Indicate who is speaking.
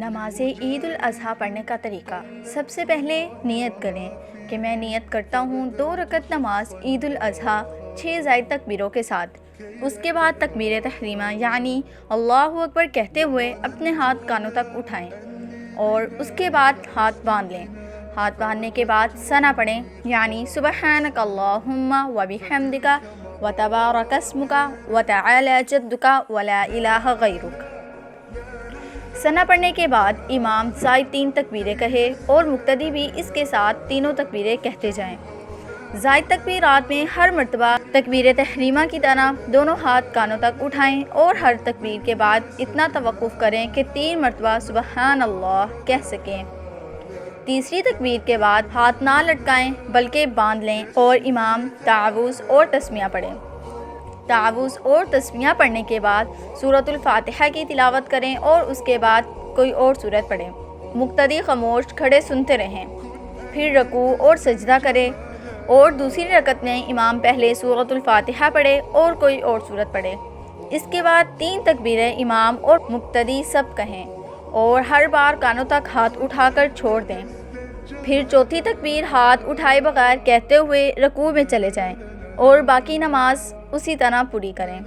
Speaker 1: نماز عید الاضحیٰ پڑھنے کا طریقہ۔ سب سے پہلے نیت کریں کہ میں نیت کرتا ہوں 2 رکعت نماز عید الاضحیٰ 6 زائد تکبیروں کے ساتھ۔ اس کے بعد تکبیر تحریمہ یعنی اللہ اکبر کہتے ہوئے اپنے ہاتھ کانوں تک اٹھائیں اور اس کے بعد ہاتھ باندھ لیں۔ ہاتھ باندھنے کے بعد ثنا پڑھیں یعنی سبحانک اللہم و بحمدک و تبارک اسمک و تعالی جدک و لا الہ غیرک۔ ثنا پڑھنے کے بعد امام زائد 3 تکبیریں کہے اور مقتدی بھی اس کے ساتھ تینوں تکبیریں کہتے جائیں۔ زائد تکبیرات میں ہر مرتبہ تکبیر تحریمہ کی طرح دونوں ہاتھ کانوں تک اٹھائیں اور ہر تکبیر کے بعد اتنا توقف کریں کہ 3 مرتبہ سبحان اللہ کہہ سکیں۔ تیسری تکبیر کے بعد ہاتھ نہ لٹکائیں بلکہ باندھ لیں اور امام تعوذ اور تسمیہ پڑھیں۔ تعوذ اور تسمیہ پڑھنے کے بعد سورۃ الفاتحہ کی تلاوت کریں اور اس کے بعد کوئی اور سورت پڑھیں۔ مقتدی خاموش کھڑے سنتے رہیں، پھر رکوع اور سجدہ کریں اور دوسری رکعت میں امام پہلے سورۃ الفاتحہ پڑھے اور کوئی اور سورت پڑھے۔ اس کے بعد 3 تکبیریں امام اور مقتدی سب کہیں اور ہر بار کانوں تک ہاتھ اٹھا کر چھوڑ دیں۔ پھر چوتھی تکبیر ہاتھ اٹھائے بغیر کہتے ہوئے رکوع میں چلے جائیں اور باقی نماز اسی طرح پوری کریں۔